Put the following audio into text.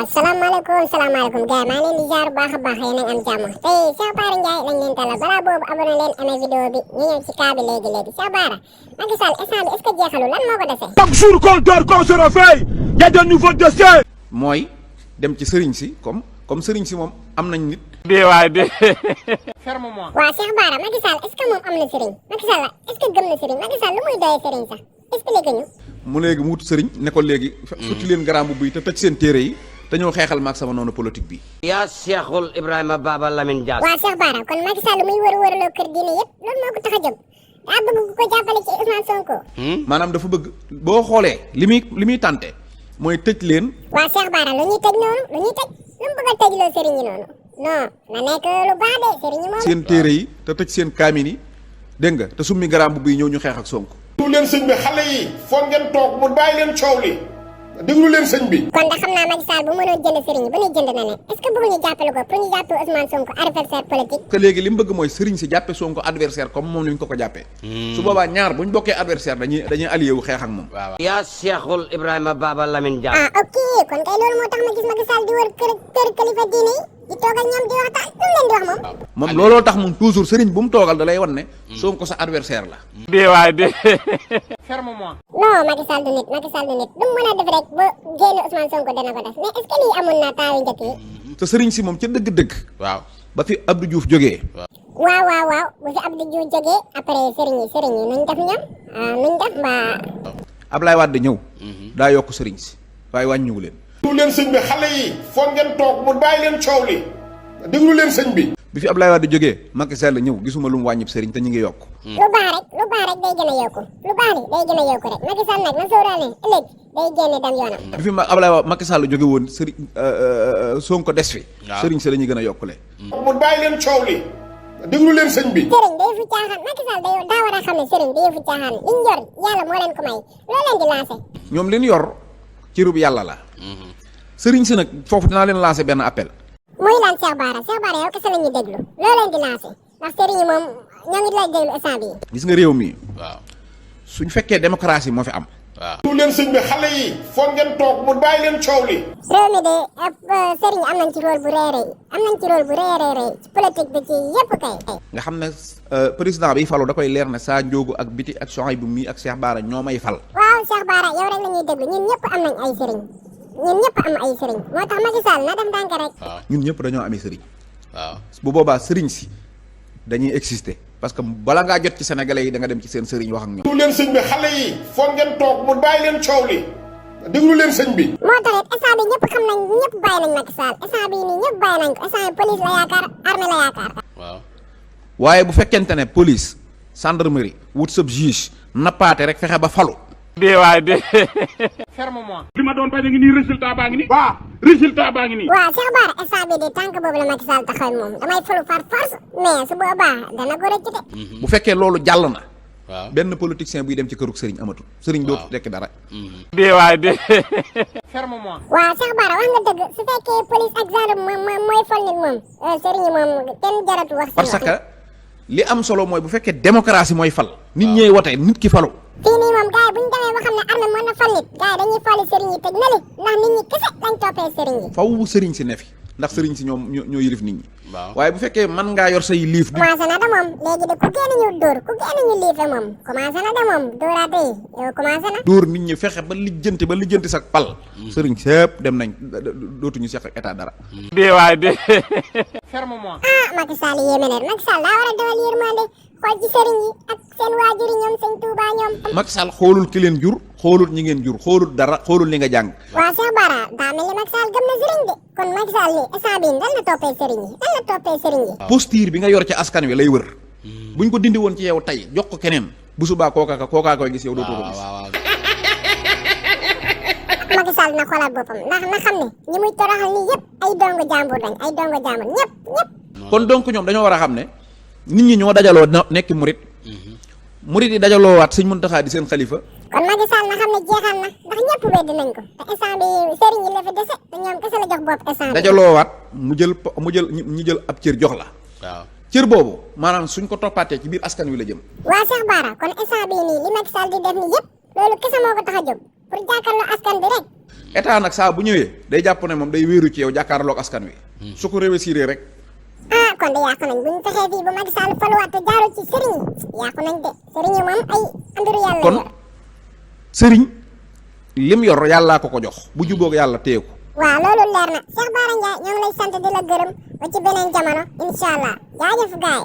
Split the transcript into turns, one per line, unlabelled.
waaw salaamaaleykum gars maa ngi leen di jaar bu baax a baax yéen a ngi am jàmm tey Cheikh Bara Ndiaye lañ leen talal balaa boobu abonné leen amee vidéo bi ñu ñëw ci cas bi léegi Cheikh Bara Macky Sall instant bi est-ce que jeexalul lan moo ko dese.
chaque jour qu'on dort qu'on se réveille y a de nouveaux dossiers. mooy dem ci sëriñ si comme sëriñ si moom am nañ nit.
ferme-moi. waaw Cheikh Bara Macky Sall est-ce que moom am na sëriñ Macky Sall est-ce que gëm na sëriñ Macky Sall lu muy doyee sëriñ sax expliqué ñu.
mu léegi mu wut sëriñ ne ko léegi. futti leen garaam bu te tëj seen téere yi te ñëw xeexal maag sama noonu politique bi.
yaa Cheikhul Ibrahima Baba Lamine Dias.
waaw Cheikh Bara kon Macky Sall muy wër-wërloo kër diine yëpp loolu moo ko tax a jóg daa bëgg ku ko jàppale ci Ousmane Sonko.
maanaam dafa bëgg boo xoolee li muy tànte mooy tëj leen.
waaw Cheikh Bara lu ñuy tëj noonu lu ñuy tëj lu mu bëgg a tëjloo sëriñ yi noonu non na nekk lu baax de sëriñ yi moom.
seen téere yi te tëj seen kaamin yi dégg nga te summi garaam bu ñëw ñu xeex ak Sonko.
déglu leen sëñ bi xale yi foog ngeen toog mu bàyyi leen coow li déglu leen sëñ bi.
kon da xam naa Macky Sall bu mënoon jënd sëriñ yi ba ñuy jënd na ne est-ce que bëgg ñu jàppale ko pour ñu jàppee Ousmane Sonko adversaire politique.
que léegi li mu bëgg mooy sëriñ si jàppe Sonko adversaire comme moom ni ñu ko jàppee. su boobaa ñaar bu ñu bokkee adversaire dañuy allié wu xeex ak moom.
waaw yaa Cheikhul Ibrahima Baba Lamine Dias.
ok kon kay loolu moo tax ma gis Macky Sall di wër kër kilifa diine yi di toog ak ñoom di waxtaan lu mu leen di wax moom.
moom looloo tax moom toujours sëriñ bu mu toogal da lay wan ne. Sonko sa adversaire la.
ferme-moi.
non Macky Sall du nit lu mu mën a def rek ba génn Ousmane Sonko dana ko def mais est-ce que lii amoon na temps yu njëkk yi.
te sëriñ si moom ca dëgg-dëgg. waaw ba fi Abdou Diouf jógee.
waaw bu fi Abdou Diouf jógee après sëriñ yi nuñ def ñoom nuñ def mbaa.
Ablaye Wade ñëw. daa yokk sëriñ si waaye wàññiwu leen.
déglu leen sëñ bi xale yi foog ngeen toog mu bàyyi leen coow li déglu leen sëñ bi.
bi fi Ablaye Wade jógee Macky Sall ñëw gisuma lu mu wàññib sëriñ te ñu ngi yokk.
lu baax rek day gën a yokku lu baax li day gën a yokku rek Macky Sall nag na sóoraale ëllëg day génne dem yoonam.
bi fi Macky Sall jóge woon sëriñ Sonko des fi. waaw sëriñ si dañuy gën a yokkule.
mu bàyyi leen coow li déglu leen sëñ bi.
sëriñ day fu caaxaan Macky Sall daa war a xam ne sëriñ day fu caaxaan liñ yor yàlla moo leen ko may loo leen di lancé.
ñoom leen yor ci rub yàlla la. sëriñ si nag foofu dinaa leen lancé benn appel.
muy lan Cheikh Bara yow kese la ñuy déglu loo leen di lancé ndax sëriñ yi moom ñoo ngi lay déglu instant bii.
gis nga réew mi. waaw suñ fekkee démocratie moo fi am. waaw
déglu leen sëñ bi xale yi foog ngeen toog mu bàyyi leen coow li.
réew mi de sëriñ am nañ ci rôle bu rëy ci politique bi ci yépp kay.
nga xam ne président bi falu da koy leer ne saa njóogu ak biti ak Souhaïbou mii ak Cheikh Bara ñoo may fal.
waaw Cheikh Bara yow rek la ñuy déglu ñun ñëpp am nañ ay sëriñ moo tax Macky Sall na def ndànk rek.
ñun ñëpp dañoo amee sëriñ. waaw bu boobaa sëriñ si dañuy exister parce que bala ngaa jot ci sénégalais yi da nga dem ci seen sëriñ wax ak ñoom.
déglu leen sëñ bi xale yi foog ngeen toog mu bàyyi leen coow li déglu leen sëñ bi.
moo tax it instant bi ñëpp xam nañ ñëpp bàyyi nañ Macky Sall instant bii nii ñëpp bàyyi nañ ko instant bi police la yaakaar armée la yaakaar.
waaw waaye bu fekkente ne police gendarmerie wut sab juge nappaate rek fexe ba falu.
ferme-moi.
li ma doon bañ a ngi nii résultat baa ngi nii. waaw résultat baa ngi nii.
waaw Cheikh Bara instant bii de tànk boobu la Macky Sall taxawal moom damay falu par force mais su boobaa dana ko rëcc de.
bu fekkee loolu jàll na. waaw benn politicien buy dem ci kërug sëriñ amatul. sëriñ dootu tekki dara.
ferme-moi.
waaw Cheikh Bara wax nga dëgg su fekkee police ak gendarme mooy fal nit moom sëriñ yi moom kenn jaratu wax.
parce que li am solo mooy bu fekkee démocratie mooy fal. nit ñee wote nit ki falu.
fii nii moom gars yi bu ñu demee ba xam ne armée mën na fal nit gars yi dañuy fali sëriñ yi tëj na li ndax nit ñi kese lañ toppee sëriñ yi.
faw sëriñ si ne fi ndax sëriñ si ñoo yilif nit ñi. waaye bu fekkee mën ngaa yor say liif.
commencé na de moom léegi de ku génn ñu dóor ku génn ñu liife moom commencé na de moom dóoraate yi yow commencé na.
dóor nit ñi fexe ba lijjanti sa pal. sëriñ sépp dem nañ dootuñu seq ak état dara.
ferme-moi.
Macky Sall yéeme na Macky Sall daa war a dawal yërmande xool ci sëriñ yi ak seen waajur yi ñoom sëñ Touba ñoom.
Macky Sall xoolul ki leen jur xoolul ñi ngeen jur xoolul dara xoolul li nga jàng.
waaw Cheikh Bara daa mel ni Macky Sall gëm na sëriñ de kon Macky Sall ni instant bii lan la toppee sëriñ yi
posture bi nga yor ci askan wi lay wër. buñ ko dindi woon ci yow tey jox ko keneen bu subaa kookaa koy gis yow dootoo ko gis.
Macky Sall na xoolaat boppam ndax na xam ne ñi muy toroxal nii yëpp ay dongo jàmbur lañ ñëpp.
kon donc ñoom dañoo war a xam ne nit ñi ñoo dajaloo nekk murit yi dajaloo waat Sëñ Muntaxa di seen xalifa.
kon Macky Sall na xam ne jeexal na ndax ñëpp weddi nañ ko te instant bi sëriñ yi la fi dese te ñoom kese la jox bopp instant bi.
dajaloo waat mu jël ab cër jox la. waaw cër boobu maanaam suñ ko toppaatee ci biir askan wi la jëm.
waa Cheikh Bara kon instant bii nii li Macky Sall di def nii yëpp loolu kese moo ko tax a jóg pour jàkkaarloo askan bi rek.
état nag saa bu ñëwee day jàpp ne moom day wéeru ci yow jàkkaarloog askan wi. su ko réussir rek.
ah kon de yàqu nañ bu ñu fexee fii ba Macky Sall faluwaat te jaarul ci sëriñ yi yàqu nañ de sëriñ yi moom ay mbiru yàlla
kon sëriñ lim yor yàllaa ko jox bu jubóog yàlla téye ko.
waaw loolu leer na Cheikh Bara Ndiaye ñoo ngi lay sant di la gërëm ba ci beneen jamono incha allah jaajëf gaay